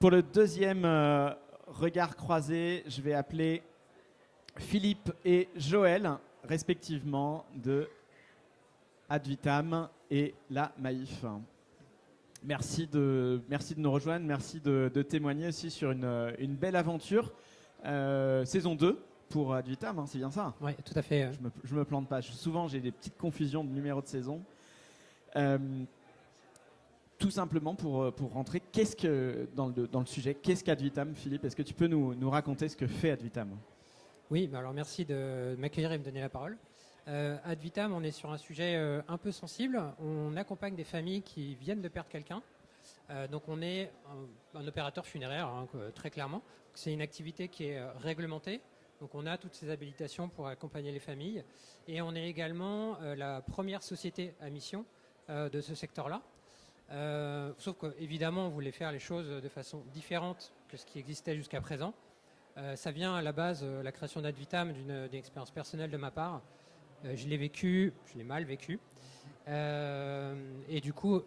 Pour le deuxième regard croisé, je vais appeler Philippe et Joël, respectivement, de Advitam et la Maïf. Merci de nous rejoindre, merci de témoigner aussi sur une belle aventure. Saison 2 pour Advitam, hein, c'est bien ça? Oui, tout à fait. Je me plante pas. Souvent, j'ai des petites confusions de numéro de saison. Tout simplement pour rentrer, dans le sujet, qu'est-ce qu'Advitam, Philippe? Est-ce que tu peux nous raconter ce que fait Advitam? Oui, alors merci de m'accueillir et me donner la parole. Advitam, on est sur un sujet un peu sensible. On accompagne des familles qui viennent de perdre quelqu'un. Donc on est un opérateur funéraire, hein, très clairement. C'est une activité qui est réglementée. Donc on a toutes ces habilitations pour accompagner les familles. Et on est également la première société à mission de ce secteur-là. Sauf qu'évidemment, on voulait faire les choses de façon différente que ce qui existait jusqu'à présent. Ça vient à la base, la création d'Advitam, d'une expérience personnelle de ma part. Je l'ai vécu, je l'ai mal vécu. Et du coup...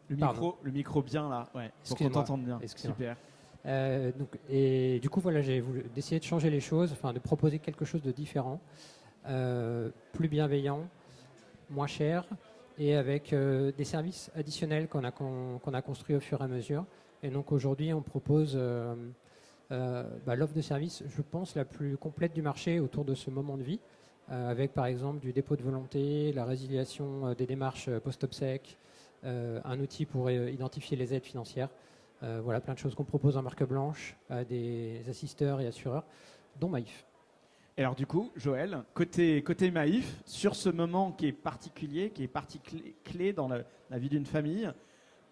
Le micro bien là, ouais, pour qu'on t'entende bien. Super. Et du coup, voilà, j'ai voulu essayer de changer les choses, enfin de proposer quelque chose de différent, plus bienveillant, moins cher, et avec des services additionnels qu'on a construits au fur et à mesure. Et donc aujourd'hui, on propose l'offre de service, je pense, la plus complète du marché autour de ce moment de vie, avec par exemple du dépôt de volonté, la résiliation des démarches post-obsèques, un outil pour identifier les aides financières. Voilà, plein de choses qu'on propose en marque blanche à des assisteurs et assureurs, dont Maïf. Et alors du coup, Joël, côté Maïf, sur ce moment qui est particulier, qui est clé dans la vie d'une famille,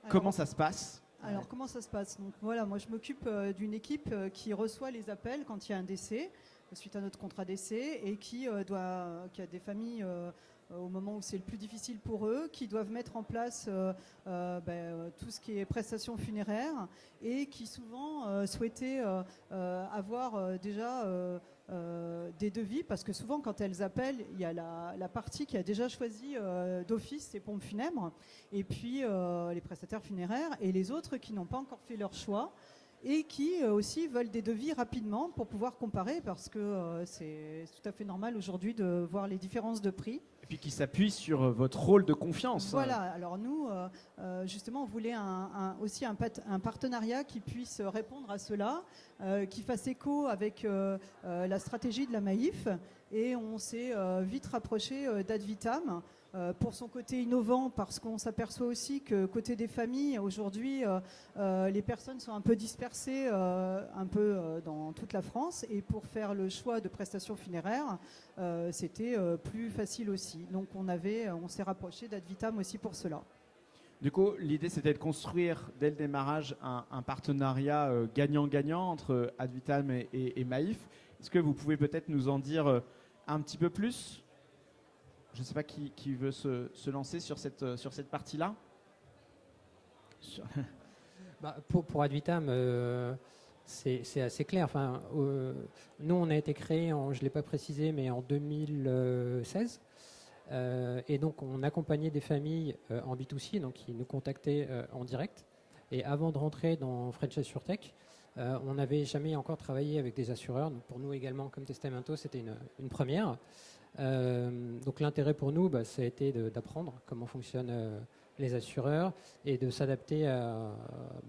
comment ça se passe? Alors comment ça se passe? Donc voilà, moi je m'occupe d'une équipe qui reçoit les appels quand il y a un décès, suite à notre contrat d'essai, et qui a des familles au moment où c'est le plus difficile pour eux, qui doivent mettre en place tout ce qui est prestations funéraires, et qui souvent souhaitaient avoir déjà des devis, parce que souvent quand elles appellent, il y a la partie qui a déjà choisi d'office ses pompes funèbres, et puis les prestataires funéraires, et les autres qui n'ont pas encore fait leur choix, et qui aussi veulent des devis rapidement pour pouvoir comparer, parce que c'est tout à fait normal aujourd'hui de voir les différences de prix. Et puis qui s'appuie sur votre rôle de confiance. Voilà, alors nous, justement, on voulait aussi un partenariat qui puisse répondre à cela, qui fasse écho avec la stratégie de la Maïf, et on s'est vite rapproché d'Advitam, pour son côté innovant, parce qu'on s'aperçoit aussi que côté des familles, aujourd'hui, les personnes sont un peu dispersées dans toute la France, et pour faire le choix de prestations funéraires, c'était plus facile aussi. Donc on s'est rapproché d'Advitam aussi pour cela. Du coup, l'idée c'était de construire dès le démarrage un partenariat gagnant-gagnant entre Advitam et Maïf. Est-ce que vous pouvez peut-être nous en dire un petit peu plus? Je ne sais pas qui veut se lancer sur cette partie-là. Pour Advitam, c'est assez clair. Enfin, nous, on a été créé, je ne l'ai pas précisé, mais en 2016. Et donc, on accompagnait des familles en B2C, donc qui nous contactaient en direct. Et avant de rentrer dans French AssureTech, on n'avait jamais encore travaillé avec des assureurs. Donc pour nous également, comme Testamento, c'était une première. Donc l'intérêt pour nous, ça a été d'apprendre comment fonctionnent les assureurs et de s'adapter à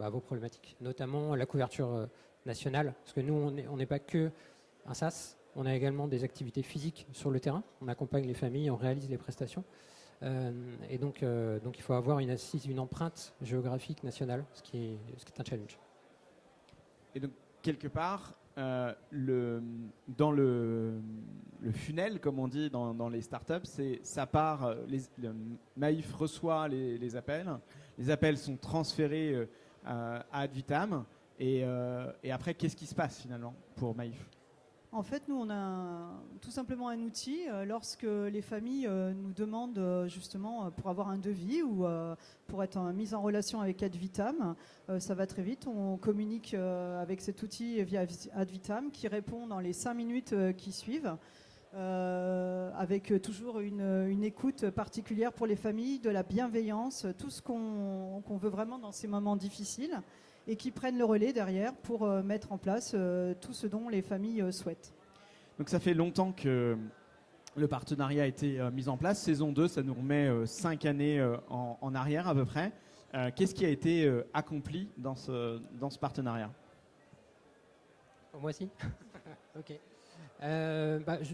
vos problématiques, notamment la couverture nationale. Parce que nous, on n'est pas que un SaaS, on a également des activités physiques sur le terrain. On accompagne les familles, on réalise les prestations. Et donc il faut avoir une assise, une empreinte géographique nationale, ce qui est un challenge. Et donc, quelque part, dans le funnel, comme on dit dans les startups, ça part, Maïf reçoit les appels sont transférés à Advitam, et après, qu'est-ce qui se passe finalement pour Maïf? En fait, nous, on a tout simplement un outil. Lorsque les familles nous demandent justement pour avoir un devis ou pour être mise en relation avec Advitam, ça va très vite. On communique avec cet outil via Advitam qui répond dans les 5 minutes qui suivent. Avec toujours une écoute particulière pour les familles, de la bienveillance, tout ce qu'on veut vraiment dans ces moments difficiles. et qui prennent le relais derrière pour mettre en place tout ce dont les familles souhaitent. Donc ça fait longtemps que le partenariat a été mis en place. Saison 2, ça nous remet 5 années en arrière à peu près. Qu'est-ce qui a été accompli dans ce partenariat ? Moi aussi. Ok.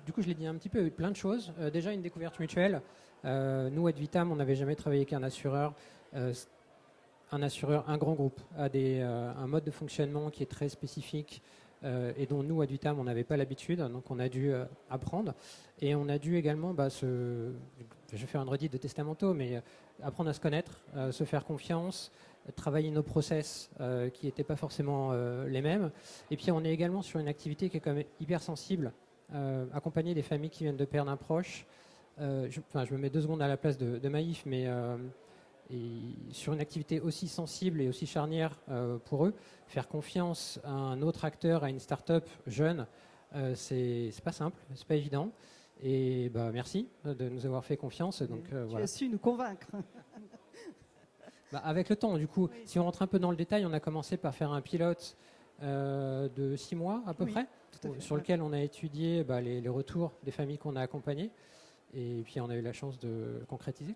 Du coup, je l'ai dit un petit peu, plein de choses. Déjà, une découverte mutuelle. Nous, Advitam, on n'avait jamais travaillé avec un assureur. Un grand groupe, a un mode de fonctionnement qui est très spécifique et dont nous, Advitam, on n'avait pas l'habitude. Donc, on a dû apprendre. Et on a dû également, je vais faire une redite de Testamento, mais apprendre à se connaître, se faire confiance, travailler nos process qui n'étaient pas forcément les mêmes. Et puis on est également sur une activité qui est quand même hyper sensible, accompagner des familles qui viennent de perdre un proche. Je me mets 2 secondes à la place de Maïf, mais sur une activité aussi sensible et aussi charnière pour eux, faire confiance à un autre acteur, à une start-up jeune, c'est pas simple, c'est pas évident. Et merci de nous avoir fait confiance. Donc, tu as su nous convaincre. Avec le temps, du coup, Oui. si on rentre un peu dans le détail, on a commencé par faire un pilote de 6 mois à peu près, sur lequel on a étudié les retours des familles qu'on a accompagnées. Et puis on a eu la chance de concrétiser.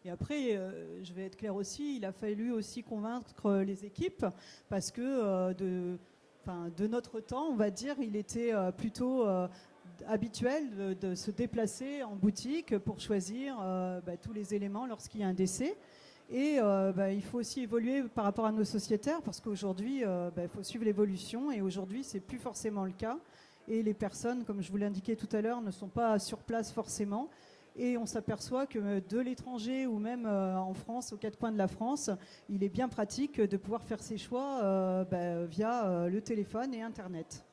Et après, je vais être claire aussi, il a fallu aussi convaincre les équipes parce que de notre temps, on va dire, il était plutôt habituel de se déplacer en boutique pour choisir tous les éléments lorsqu'il y a un décès. Et il faut aussi évoluer par rapport à nos sociétaires parce qu'aujourd'hui, il faut suivre l'évolution et aujourd'hui, c'est plus forcément le cas. Et les personnes, comme je vous l'indiquais tout à l'heure, ne sont pas sur place forcément. Et on s'aperçoit que de l'étranger ou même en France, aux 4 coins de la France, il est bien pratique de pouvoir faire ses choix via le téléphone et Internet.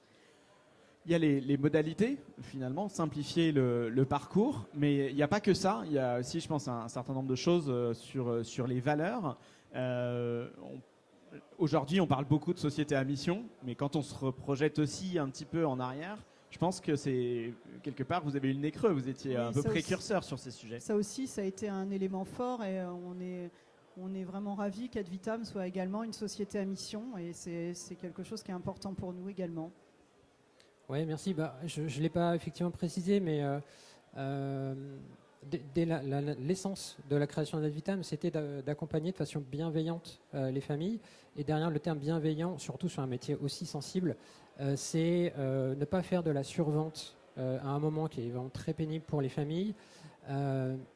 Il y a les modalités, finalement, simplifier le parcours, mais il n'y a pas que ça. Il y a aussi, je pense, un certain nombre de choses sur les valeurs. Aujourd'hui, on parle beaucoup de société à mission, mais quand on se projette aussi un petit peu en arrière, je pense que c'est quelque part, vous avez eu le nez creux, vous étiez un peu précurseur sur ces sujets. Ça aussi, ça a été un élément fort et on est vraiment ravis qu'Advitam soit également une société à mission et c'est quelque chose qui est important pour nous également. Oui, merci. Je ne l'ai pas effectivement précisé, mais dès l'essence de la création d'Advitam, c'était d'accompagner de façon bienveillante les familles. Et derrière le terme bienveillant, surtout sur un métier aussi sensible, c'est ne pas faire de la survente à un moment qui est vraiment très pénible pour les familles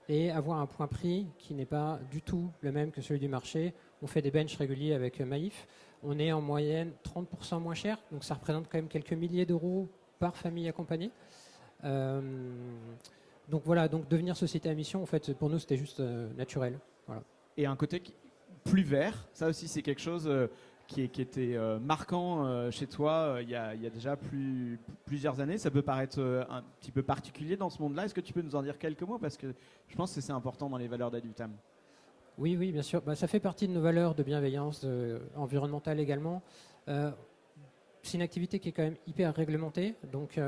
et avoir un point prix qui n'est pas du tout le même que celui du marché. On fait des benches réguliers avec Maïf. On est en moyenne 30% moins cher, donc ça représente quand même quelques milliers d'euros par famille accompagnée. Donc voilà, donc devenir société à mission, en fait, pour nous, c'était juste naturel. Voilà. Et un côté plus vert, ça aussi, c'est quelque chose qui était marquant chez toi il y a déjà plusieurs années. Ça peut paraître un petit peu particulier dans ce monde-là. Est-ce que tu peux nous en dire quelques mots ? Parce que je pense que c'est important dans les valeurs d'Advitam. Oui, bien sûr. Ça fait partie de nos valeurs de bienveillance environnementale également. C'est une activité qui est quand même hyper réglementée. Donc,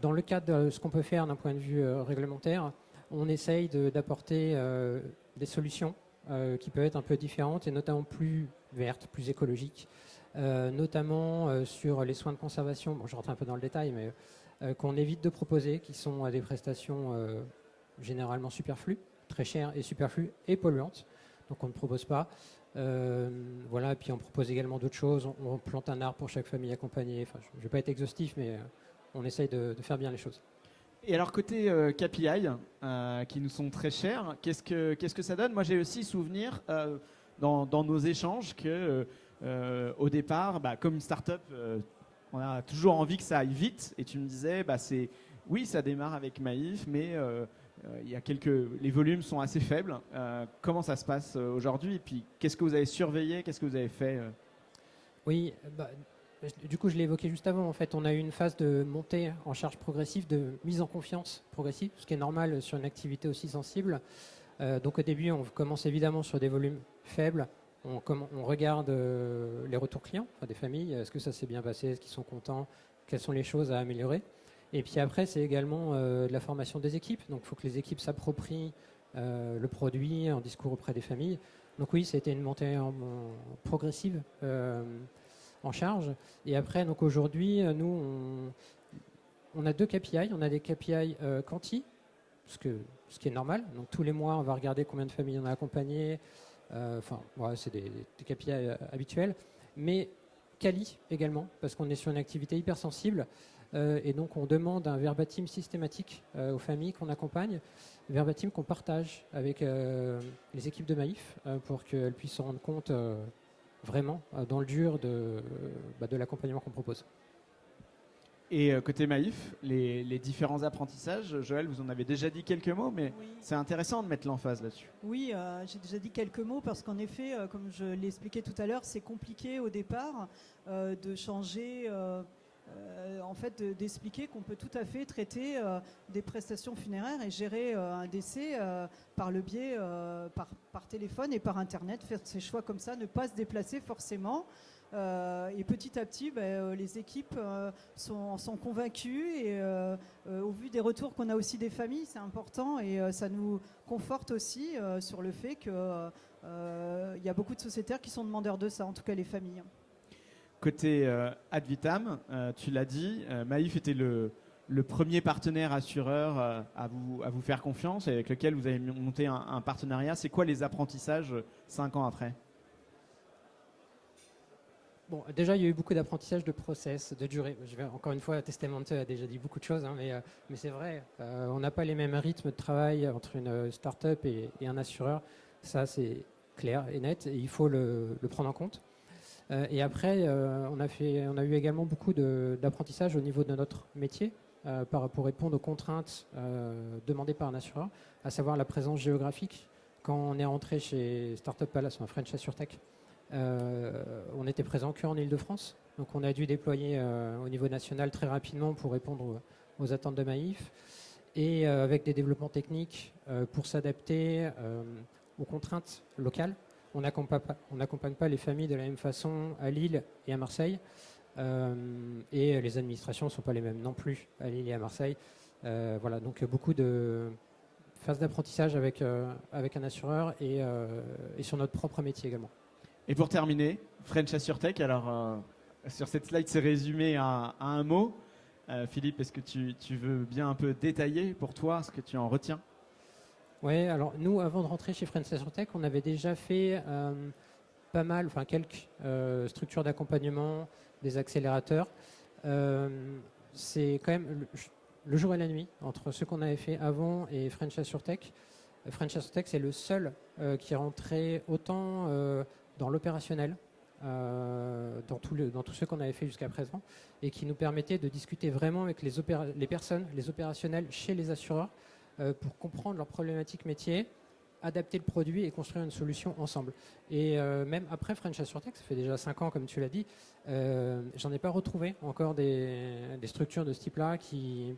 dans le cadre de ce qu'on peut faire d'un point de vue réglementaire, on essaye d'apporter des solutions qui peuvent être un peu différentes et notamment plus vertes, plus écologiques, notamment sur les soins de conservation. Bon, je rentre un peu dans le détail, mais qu'on évite de proposer, qui sont à des prestations généralement superflues, très chères et superflues et polluantes. Donc on ne propose pas. Voilà, et puis on propose également d'autres choses. On plante un arbre pour chaque famille accompagnée. Enfin, je ne vais pas être exhaustif, mais on essaye de faire bien les choses. Et alors côté KPI, qui nous sont très chers, qu'est-ce que ça donne ? Moi j'ai aussi souvenir dans nos échanges que au départ, comme une start-up, on a toujours envie que ça aille vite. Et tu me disais, oui, ça démarre avec Maïf, mais les volumes sont assez faibles. Comment ça se passe aujourd'hui ? Et puis qu'est-ce que vous avez surveillé ? Qu'est-ce que vous avez fait Oui, du coup, je l'ai évoqué juste avant. En fait, on a eu une phase de montée en charge progressive, de mise en confiance progressive, ce qui est normal sur une activité aussi sensible. Donc, au début, on commence évidemment sur des volumes faibles. On regarde les retours clients des familles. Est-ce que ça s'est bien passé ? Est-ce qu'ils sont contents ? Quelles sont les choses à améliorer ? Et puis après, c'est également de la formation des équipes. Donc, il faut que les équipes s'approprient le produit, en discours auprès des familles. Donc oui, c'était une montée progressive en charge. Et après, donc aujourd'hui, nous, on a 2 KPI. On a des KPI quanti, ce qui est normal. Donc tous les mois, on va regarder combien de familles on a accompagnées. C'est des KPI habituels. Mais quali également, parce qu'on est sur une activité hyper sensible. Et donc on demande un verbatim systématique aux familles qu'on accompagne, verbatim qu'on partage avec les équipes de Maïf pour qu'elles puissent se rendre compte vraiment dans le dur de l'accompagnement qu'on propose. Et côté Maïf, les différents apprentissages, Joël, vous en avez déjà dit quelques mots, mais Oui. c'est intéressant de mettre l'emphase là-dessus. Oui, j'ai déjà dit quelques mots parce qu'en effet, comme je l'ai expliqué tout à l'heure, c'est compliqué au départ de changer, en fait, d'expliquer qu'on peut tout à fait traiter des prestations funéraires et gérer un décès par le biais, par téléphone et par Internet, faire ses choix comme ça, ne pas se déplacer forcément. Et petit à petit, les équipes sont convaincues et au vu des retours qu'on a aussi des familles, c'est important et ça nous conforte aussi sur le fait qu'il y a beaucoup de sociétaires qui sont demandeurs de ça, en tout cas les familles. Côté Ad Vitam, tu l'as dit, Maïf était le premier partenaire assureur à vous faire confiance et avec lequel vous avez monté un partenariat. C'est quoi les apprentissages 5 ans après ? Bon, déjà, il y a eu beaucoup d'apprentissage de process, de durée. Je vais encore une fois, Testamenteux a déjà dit beaucoup de choses, hein, mais c'est vrai. On n'a pas les mêmes rythmes de travail entre une start-up et un assureur. Ça, c'est clair et net, et il faut le prendre en compte. Et après, on a eu également beaucoup d'apprentissage au niveau de notre métier pour répondre aux contraintes demandées par un assureur, à savoir la présence géographique. Quand on est rentré chez Startup Palace, French AssureTech, on était présent qu'en Ile-de-France, donc on a dû déployer au niveau national très rapidement pour répondre aux attentes de Maïf et avec des développements techniques pour s'adapter aux contraintes locales. On n'accompagne pas les familles de la même façon à Lille et à Marseille et les administrations ne sont pas les mêmes non plus à Lille et à Marseille. Voilà, donc beaucoup de phases d'apprentissage avec un assureur et sur notre propre métier également. Et pour terminer, French AssureTech, alors sur cette slide c'est résumé à un mot. Philippe, est-ce que tu veux bien un peu détailler pour toi ce que tu en retiens ? Oui, alors nous, avant de rentrer chez French AssureTech, on avait déjà fait quelques structures d'accompagnement, des accélérateurs. C'est quand même le jour et la nuit entre ce qu'on avait fait avant et French AssureTech. French AssureTech, c'est le seul qui est rentré autant dans l'opérationnel, dans tout ce qu'on avait fait jusqu'à présent, et qui nous permettait de discuter vraiment avec les personnes, les opérationnels chez les assureurs, pour comprendre leurs problématiques métiers, adapter le produit et construire une solution ensemble. Et même après French AssureTech, ça fait déjà 5 ans comme tu l'as dit, j'en ai pas retrouvé encore des structures de ce type-là qui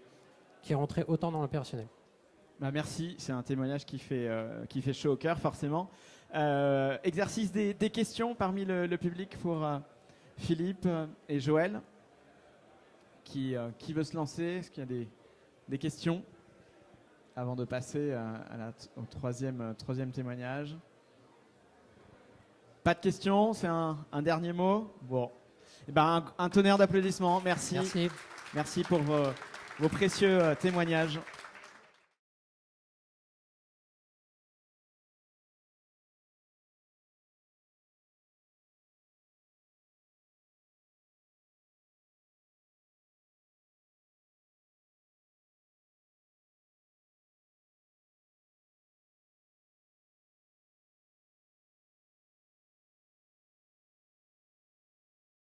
rentraient autant dans l'opérationnel. Merci, c'est un témoignage qui fait chaud au cœur forcément. Exercice des questions parmi le public pour Philippe et Joël. Qui veut se lancer ? Est-ce qu'il y a des questions avant de passer au troisième témoignage ? Pas de questions ? C'est un dernier mot ? Bon. Eh ben, un tonnerre d'applaudissements. Merci. Merci. Merci pour vos précieux témoignages.